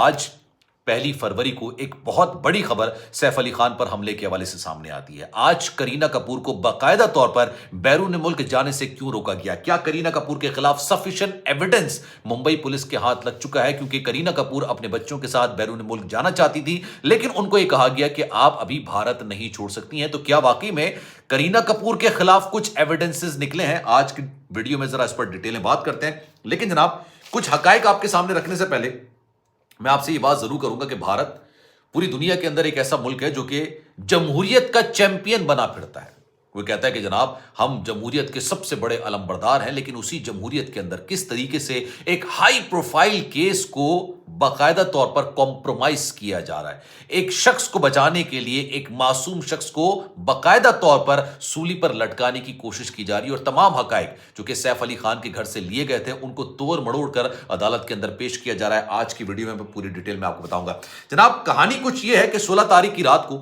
آج 1 فروری کو ایک بہت بڑی خبر سیف علی خان پر حملے کے حوالے سے سامنے آتی ہے۔ آج کرینہ کپور کو باقاعدہ طور پر بیرون ملک جانے سے کیوں روکا گیا؟ کیا کرینہ کپور کے خلاف سفیشینٹ ایویڈنس ممبئی پولیس کے ہاتھ لگ چکا ہے؟ کیونکہ کرینہ کپور اپنے بچوں کے ساتھ بیرون ملک جانا چاہتی تھی، لیکن ان کو یہ کہا گیا کہ آپ ابھی بھارت نہیں چھوڑ سکتی ہیں۔ تو کیا واقعی میں کرینہ کپور کے خلاف کچھ ایویڈنسز نکلے ہیں؟ آج کی ویڈیو میں ذرا اس پر ڈیٹیلیں بات کرتے ہیں، لیکن جناب کچھ حقائق آپ کے سامنے رکھنے سے پہلے میں آپ سے یہ بات ضرور کروں گا کہ بھارت پوری دنیا کے اندر ایک ایسا ملک ہے جو کہ جمہوریت کا چیمپئن بنا پھرتا ہے۔ وہ کہتا ہے کہ جناب ہم جمہوریت کے سب سے بڑے علمبردار ہیں، لیکن اسی جمہوریت کے اندر کس طریقے سے ایک ہائی پروفائل کیس کو باقاعدہ طور پر کمپرومائز کیا جا رہا ہے۔ ایک شخص کو بچانے کے لیے ایک معصوم شخص کو باقاعدہ طور پر سولی پر لٹکانے کی کوشش کی جا رہی ہے، اور تمام حقائق جو کہ سیف علی خان کے گھر سے لیے گئے تھے ان کو توڑ مڑوڑ کر عدالت کے اندر پیش کیا جا رہا ہے۔ آج کی ویڈیو میں پوری ڈیٹیل میں آپ کو بتاؤں گا۔ جناب کہانی کچھ یہ ہے کہ 16 تاریخ کی رات کو،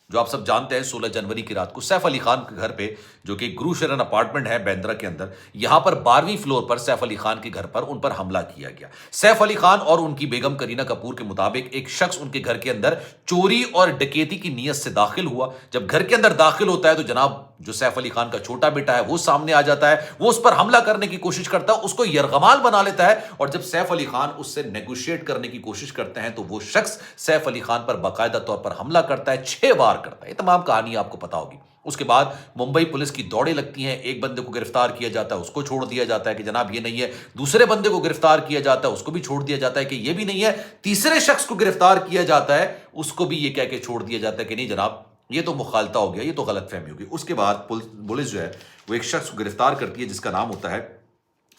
جو آپ سب جانتے ہیں 16 جنوری کی رات کو، سیف علی خان کے گھر پہ، جو کہ گرو شرن اپارٹمنٹ ہے بیندرا کے اندر، یہاں پر 12ویں فلور پر سیف علی خان کے گھر پر ان پر حملہ کیا گیا۔ سیف علی خان اور ان کی بیگم کرینہ کپور کے مطابق ایک شخص ان کے گھر کے اندر چوری اور ڈکیتی کی نیت سے داخل ہوا۔ جب گھر کے اندر داخل ہوتا ہے تو جناب جو سیف علی خان کا چھوٹا بیٹا ہے وہ سامنے آ جاتا ہے، وہ اس پر حملہ کرنے کی کوشش کرتا ہے، اس کو یرغمال بنا لیتا ہے، اور جب سیف علی خان اس سے نیگوشیٹ کرنے کی کوشش کرتے ہیں تو وہ شخص سیف علی خان پر باقاعدہ طور پر حملہ کرتا ہے، 6 وار کرتا ہے۔ یہ تمام کہانی آپ کو پتا ہوگی۔ اس کے بعد ممبئی پولیس کی دوڑیں لگتی ہیں، ایک بندے کو گرفتار کیا جاتا ہے، اس کو چھوڑ دیا جاتا ہے کہ جناب یہ نہیں ہے، دوسرے بندے کو گرفتار کیا جاتا ہے، اس کو بھی چھوڑ دیا جاتا ہے کہ یہ بھی نہیں ہے، تیسرے شخص کو گرفتار کیا جاتا ہے، اس کو بھی یہ کہہ کے چھوڑ دیا جاتا ہے کہ نہیں جناب یہ تو مخالطہ ہو گیا، یہ تو غلط فہمی ہوگی۔ اس کے بعد پولیس جو ہے وہ ایک شخص کو گرفتار کرتی ہے جس کا نام ہوتا ہے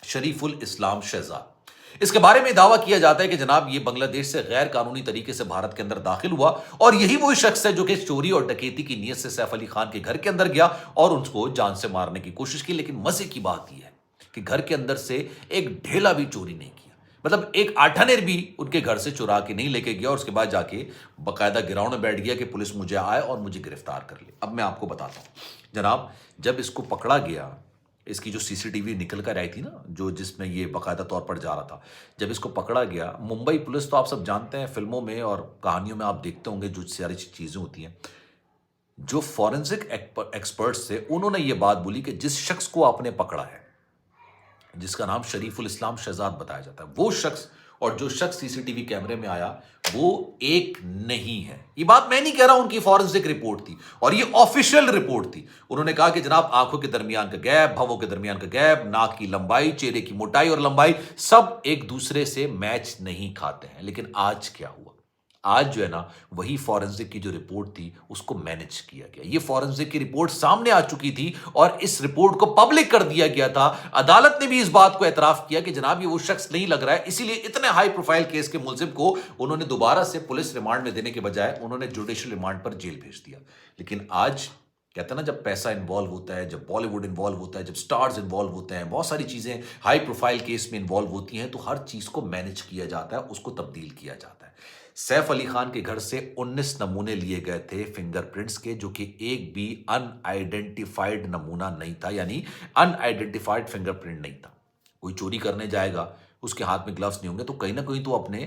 شریف الاسلام شہزاد۔ اس کے بارے میں دعویٰ کیا جاتا ہے کہ جناب یہ بنگلہ دیش سے غیر قانونی طریقے سے بھارت کے اندر داخل ہوا، اور یہی وہی شخص ہے جو کہ چوری اور ڈکیتی کی نیت سے سیف علی خان کے گھر کے اندر گیا اور ان کو جان سے مارنے کی کوشش کی۔ لیکن مزے کی بات یہ ہے کہ گھر کے اندر سے ایک ڈھیلا بھی چوری نہیں کیا، مطلب ایک آٹھانر بھی ان کے گھر سے چرا کے نہیں لے کے گیا، اور اس کے بعد جا کے باقاعدہ گراؤنڈ میں بیٹھ گیا کہ پولیس مجھے آئے اور مجھے گرفتار کر لے۔ اب میں آپ کو بتاتا ہوں جناب، جب اس کو پکڑا گیا، اس کی جو سی سی ٹی وی نکل کر آئی تھی نا، جس میں یہ باقاعدہ طور پر جا رہا تھا، جب اس کو پکڑا گیا، ممبئی پولیس تو آپ سب جانتے ہیں، فلموں میں اور کہانیوں میں آپ دیکھتے ہوں گے جو ساری چیزیں ہوتی ہیں، جو فورنسک ایکسپرٹس تھے انہوں نے یہ بات بولی کہ جس شخص کو آپ نے پکڑا ہے، جس کا نام شریف الاسلام شہزاد بتایا جاتا ہے، وہ شخص اور جو شخص سی سی ٹی وی کیمرے میں آیا وہ ایک نہیں ہے۔ یہ بات میں نہیں کہہ رہا ہوں، ان کی فورنسک رپورٹ تھی اور یہ آفیشیل رپورٹ تھی۔ انہوں نے کہا کہ جناب آنکھوں کے درمیان کا گیپ، بھووں کے درمیان کا گیپ، ناک کی لمبائی، چہرے کی موٹائی اور لمبائی سب ایک دوسرے سے میچ نہیں کھاتے ہیں۔ لیکن آج کیا ہوا؟ آج جو ہے نا وہی فورنسک کی جو رپورٹ تھی اس کو مینج کیا گیا۔ یہ فورنسک کی رپورٹ سامنے آ چکی تھی اور اس رپورٹ کو پبلک کر دیا گیا تھا۔ عدالت نے بھی اس بات کو اعتراف کیا کہ جناب یہ وہ شخص نہیں لگ رہا ہے، اسی لیے اتنے ہائی پروفائل کیس کے ملزم کو انہوں نے دوبارہ سے پولیس ریمانڈ میں دینے کے بجائے انہوں نے جوڈیشل ریمانڈ پر جیل بھیج دیا۔ لیکن آج کہتے ہیں نا جب پیسہ انوالو ہوتا ہے، جب بالی ووڈ انوالو ہوتا ہے، جب سٹارز انوالو ہوتے ہیں، بہت ساری چیزیں ہائی پروفائل کیس میں انوالو ہوتی ہیں، تو ہر چیز کو مینج کیا جاتا ہے، اس کو تبدیل کیا جاتا ہے۔ سیف علی خان کے گھر سے 19 نمونے لیے گئے تھے فنگر پرنٹس کے، جو کہ ایک بھی ان آئیڈینٹیفائڈ نمونہ نہیں تھا، یعنی ان آئیڈینٹیفائڈ فنگر پرنٹ نہیں تھا۔ کوئی چوری کرنے جائے گا، اس کے ہاتھ میں گلوز نہیں ہوں گے تو کہیں نہ کہیں تو اپنے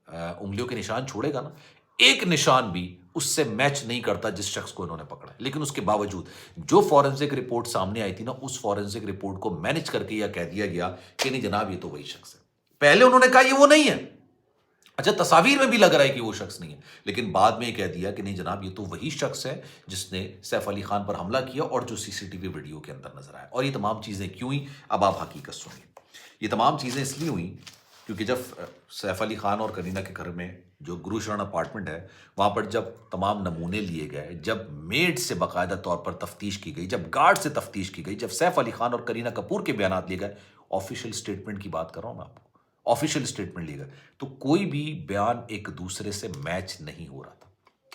انگلیوں کے نشان چھوڑے گا نا، ایک نشان بھی اس سے میچ نہیں کرتا جس شخص کو انہوں نے پکڑا۔ لیکن اس کے باوجود جو فورنسک رپورٹ سامنے آئی تھی نا، اس فورنسک رپورٹ کو مینج کر کے یہ کہہ دیا گیا کہ نہیں جناب یہ تو وہی شخص ہے۔ پہلے انہوں نے کہا یہ وہ نہیں ہے، اچھا تصاویر میں بھی لگ رہا ہے کہ وہ شخص نہیں ہے، لیکن بعد میں یہ کہہ دیا کہ نہیں جناب یہ تو وہی شخص ہے جس نے سیف علی خان پر حملہ کیا اور جو سی سی ٹی وی ویڈیو کے اندر نظر آیا۔ اور یہ تمام چیزیں کیوں ہوئی؟ اب آپ حقیقت سنیے۔ یہ تمام چیزیں اس لیے ہوئیں کیونکہ جب سیف علی خان اور کرینہ کے گھر میں جو گرو شرن اپارٹمنٹ ہے وہاں پر جب تمام نمونے لیے گئے، جب میڈ سے باقاعدہ طور پر تفتیش کی گئی، جب گارڈ سے تفتیش کی گئی، جب سیف علی خان اور کرینہ کپور کے بیانات لیے گئے، آفیشیل اسٹیٹمنٹ کی بات کر رہا ہوں میں آپ کو، آفیشیل اسٹیٹمنٹ لیے گئے، تو کوئی بھی بیان ایک دوسرے سے میچ نہیں ہو رہا تھا۔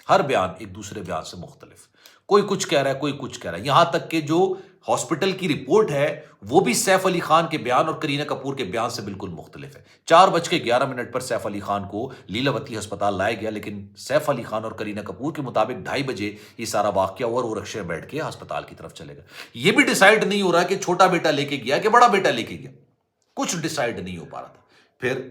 ہر بیان ایک دوسرے بیان سے مختلف، کوئی کچھ کہہ رہا ہے، کوئی کچھ کہہ رہا ہے، یہاں تک کہ جو ہاسپٹل کی رپورٹ ہے وہ بھی سیف علی خان کے بیان اور کرینہ کپور کے بیان سے بالکل مختلف ہے۔ 4:11 پر سیف علی خان کو لیلاوتی ہسپتال لایا گیا، لیکن سیف علی خان اور کرینہ کپور کے مطابق 2:30 بجے یہ سارا واقعہ ہوا اور وہ رکشے میں بیٹھ کے ہسپتال کی طرف چلے گئے۔ یہ بھی ڈیسائیڈ نہیں ہو رہا کہ چھوٹا بیٹا لے کے گیا کہ بڑا بیٹا لے کے گیا، کچھ ڈیسائیڈ نہیں ہو پا رہا تھا۔ پھر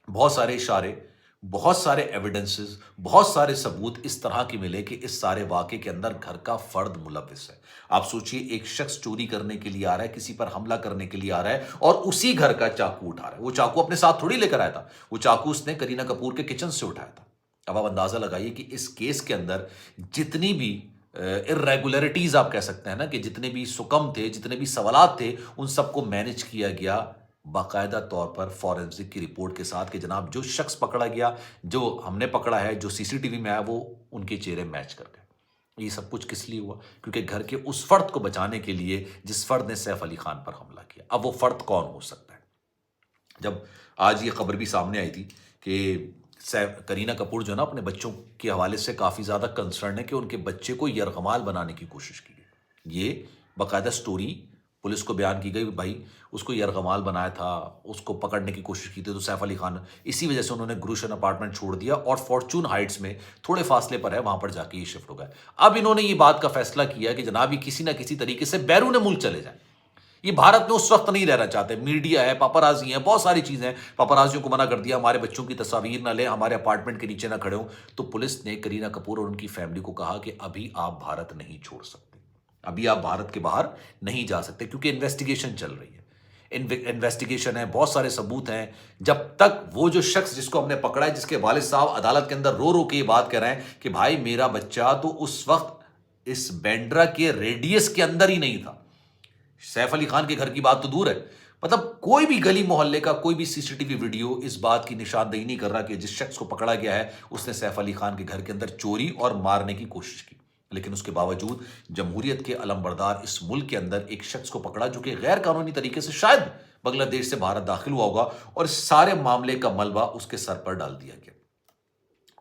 بہت سارے اشارے بہت سارے ایویڈنسز، بہت سارے ثبوت اس طرح کے ملے کہ اس سارے واقعے کے اندر گھر کا فرد ملوث ہے۔ آپ سوچئے ایک شخص چوری کرنے کے لیے آ رہا ہے، کسی پر حملہ کرنے کے لیے آ رہا ہے اور اسی گھر کا چاقو اٹھا رہا ہے۔ وہ چاقو اپنے ساتھ تھوڑی لے کر آیا تھا، وہ چاقو اس نے کرینہ کپور کے کچن سے اٹھایا تھا۔ اب آپ اندازہ لگائیے کہ اس کیس کے اندر جتنی بھی irregularities آپ کہہ سکتے ہیں نا، کہ جتنے بھی سکم تھے، جتنے بھی سوالات تھے، ان سب کو مینج کیا گیا باقاعدہ طور پر فورینسک کی رپورٹ کے ساتھ کہ جناب جو شخص پکڑا گیا، جو ہم نے پکڑا ہے، جو سی سی ٹی وی میں آیا، وہ ان کے چہرے میچ کر گئے۔ یہ سب کچھ کس لیے ہوا؟ کیونکہ گھر کے اس فرد کو بچانے کے لیے جس فرد نے سیف علی خان پر حملہ کیا۔ اب وہ فرد کون ہو سکتا ہے؟ جب آج یہ خبر بھی سامنے آئی تھی کہ کرینہ کپور جو ہے نا، اپنے بچوں کے حوالے سے کافی زیادہ کنسرن ہے کہ ان کے بچے کو یرغمال بنانے کی کوشش کی گئی۔ یہ باقاعدہ سٹوری پولیس کو بیان کی گئی، بھائی اس کو یرغمال بنایا تھا، اس کو پکڑنے کی کوشش کی تھی، تو سیف علی خان اسی وجہ سے انہوں نے گلشن اپارٹمنٹ چھوڑ دیا اور فارچون ہائٹس میں تھوڑے فاصلے پر ہے، وہاں پر جا کے یہ شفٹ ہو گئے۔ اب انہوں نے یہ بات کا فیصلہ کیا کہ جناب یہ کسی نہ کسی طریقے سے بیرون ملک چلے جائیں۔ یہ بھارت میں اس وقت نہیں رہنا چاہتے، میڈیا ہے، پاپارازی ہیں، بہت ساری چیزیں ہیں، پاپارازیوں کو منع کر دیا ہمارے بچوں کی تصاویر نہ لیں، ہمارے اپارٹمنٹ کے نیچے نہ کھڑے ہوں۔ تو پولیس نے کرینہ کپور اور ان کی فیملی کو کہا کہ ابھی آپ بھارت نہیں چھوڑ سکتے، ابھی آپ بھارت کے باہر نہیں جا سکتے، کیونکہ انویسٹیگیشن چل رہی ہے، انویسٹیگیشن ہے، بہت سارے ثبوت ہیں۔ جب تک وہ جو شخص جس کو ہم نے پکڑا ہے، جس کے والد صاحب عدالت کے اندر رو رو کے یہ بات کہہ رہے ہیں کہ بھائی میرا بچہ تو اس وقت اس بینڈرا کے ریڈیس کے اندر ہی نہیں تھا، سیف علی خان کے گھر کی بات تو دور ہے، مطلب کوئی بھی گلی محلے کا کوئی بھی سی سی ٹی وی ویڈیو اس بات کی نشاندہی نہیں کر رہا کہ جس شخص کو پکڑا گیا ہے اس نے سیف علی خان کے گھر کے اندر چوری اور مارنے کی کوشش کی۔ لیکن اس کے باوجود جمہوریت کے علمبردار اس ملک کے اندر ایک شخص کو پکڑا جو کہ غیر قانونی طریقے سے شاید بنگلہ دیش سے بھارت داخل ہوا ہوگا، اور اس سارے معاملے کا ملبہ اس کے سر پر ڈال دیا گیا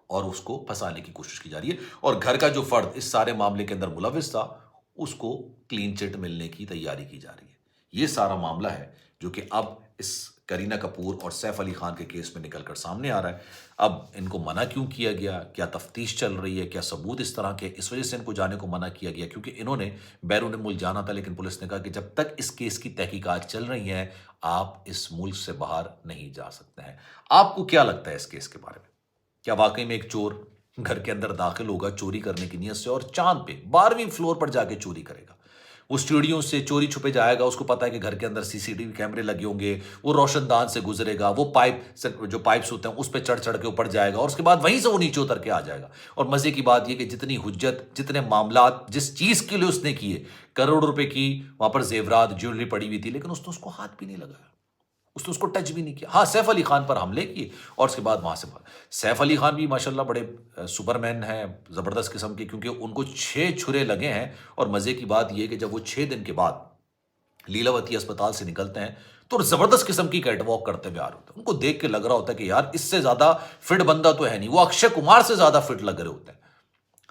اور اس کو پھنسانے کی کوشش کی جا رہی ہے، اور گھر کا جو فرد اس سارے معاملے کے اندر ملوث تھا اس کو کلین چٹ ملنے کی تیاری کی جا رہی ہے۔ یہ سارا معاملہ ہے جو کہ اب اس کرینہ کپور اور سیف علی خان کے کیس میں نکل کر سامنے آ رہا ہے۔ اب ان کو منع کیوں کیا گیا؟ کیا تفتیش چل رہی ہے؟ کیا ثبوت اس طرح کے اس وجہ سے ان کو جانے کو منع کیا گیا کیونکہ انہوں نے بیرون ملک جانا تھا، لیکن پولیس نے کہا کہ جب تک اس کیس کی تحقیقات چل رہی ہیں آپ اس ملک سے باہر نہیں جا سکتے ہیں۔ آپ کو کیا لگتا ہے اس کیس کے بارے میں؟ کیا واقعی میں ایک چور گھر کے اندر داخل ہوگا چوری کرنے کی نیت سے اور چاند پہ 12ویں فلور پر جا کے چوری کرے گا؟ وہ سٹوڈیو سے چوری چھپے جائے گا، اس کو پتا ہے کہ گھر کے اندر سی سی ٹی وی کیمرے لگے ہوں گے، وہ روشن دان سے گزرے گا، وہ جو پائپس ہوتے ہیں اس پہ چڑھ کے اوپر جائے گا اور اس کے بعد وہیں سے وہ نیچے اتر کے آ جائے گا۔ اور مزے کی بات یہ کہ جتنی حجت، جتنے معاملات جس چیز کے لیے اس نے کیے، کروڑ روپے کی وہاں پر زیورات جیولری پڑی ہوئی تھی، لیکن اس نے اس کو ہاتھ بھی نہیں لگایا، اس نے اس کو ٹچ بھی نہیں کیا۔ ہاں سیف علی خان پر حملے کیے اور اس کے بعد وہاں سے سیف علی خان بھی ماشاءاللہ بڑے سپر مین ہیں، زبردست قسم کے، کیونکہ ان کو 6 چھرے لگے ہیں، اور مزے کی بات یہ کہ جب وہ 6 دن کے بعد لیلاوتی اسپتال سے نکلتے ہیں تو زبردست قسم کی کیٹ واک کرتے ہوئے آ رہے ہوتے ہیں۔ ان کو دیکھ کے لگ رہا ہوتا ہے کہ یار اس سے زیادہ فٹ بندہ تو ہے نہیں، وہ اکشے کمار سے زیادہ فٹ لگ رہے ہوتے ہیں۔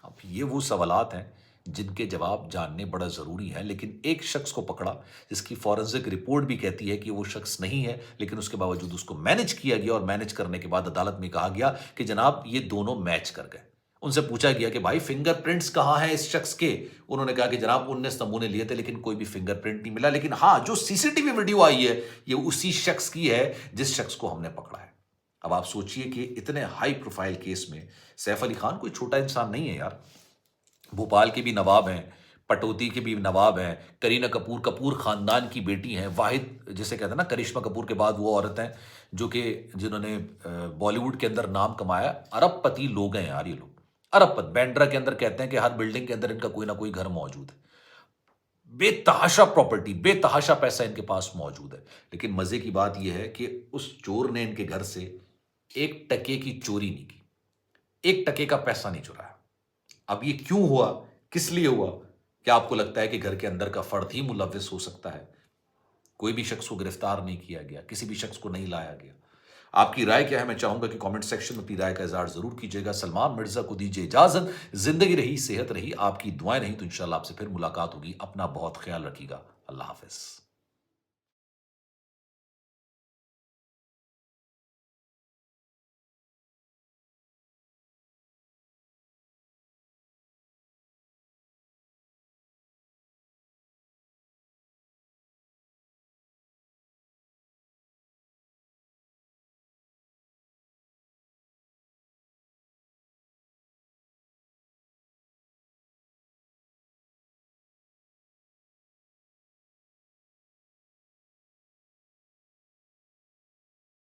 اب یہ وہ سوالات ہیں جن کے جواب جاننے بڑا ضروری ہے، لیکن ایک شخص کو پکڑا جس کی فورنزک رپورٹ بھی کہتی ہے کہ وہ شخص نہیں ہے، لیکن اس کے باوجود اس کو مینج کیا گیا، اور مینج کرنے کے بعد عدالت میں کہا گیا کہ جناب یہ دونوں میچ کر گئے۔ ان سے پوچھا گیا کہ بھائی فنگر پرنٹس کہاں ہیں اس شخص کے؟ انہوں نے کہا کہ جناب 19 نمونے لیے تھے لیکن کوئی بھی فنگر پرنٹ نہیں ملا، لیکن ہاں جو سی سی ٹی وی ویڈیو آئی ہے یہ اسی شخص کی ہے جس شخص کو ہم نے پکڑا ہے۔ اب آپ سوچئے کہ اتنے ہائی پروفائل کیس میں سیف علی خان کوئی چھوٹا انسان نہیں ہے یار، بھوپال کے بھی نواب ہیں، پٹوتی کے بھی نواب ہیں، کرینہ کپور کپور خاندان کی بیٹی ہیں، واحد جسے کہتے ہیں نا کرشمہ کپور کے بعد وہ عورت ہیں جو کہ جنہوں نے بالی ووڈ کے اندر نام کمایا۔ ارب پتی لوگ ہیں یار یہ لوگ، ارب پت بینڈرا کے اندر کہتے ہیں کہ ہر بلڈنگ کے اندر ان کا کوئی نہ کوئی گھر موجود ہے، بے تحاشا پراپرٹی، بے تحاشا پیسہ ان کے پاس موجود ہے۔ لیکن مزے کی بات یہ ہے کہ اس چور نے ان کے گھر سے 1 ٹکے کی چوری نہیں کی، 1 ٹکے کا پیسہ نہیں چرایا۔ اب یہ کیوں ہوا، کس لیے ہوا؟ کیا آپ کو لگتا ہے کہ گھر کے اندر کا فرد ہی ملوث ہو سکتا ہے؟ کوئی بھی شخص کو گرفتار نہیں کیا گیا، کسی بھی شخص کو نہیں لایا گیا۔ آپ کی رائے کیا ہے؟ میں چاہوں گا کہ کامنٹ سیکشن میں اپنی رائے کا اظہار ضرور کیجیے گا۔ سلمان مرزا کو دیجیے اجازت، زندگی رہی، صحت رہی، آپ کی دعائیں رہیں تو انشاءاللہ آپ سے پھر ملاقات ہوگی۔ اپنا بہت خیال رکھیے گا، اللہ حافظ۔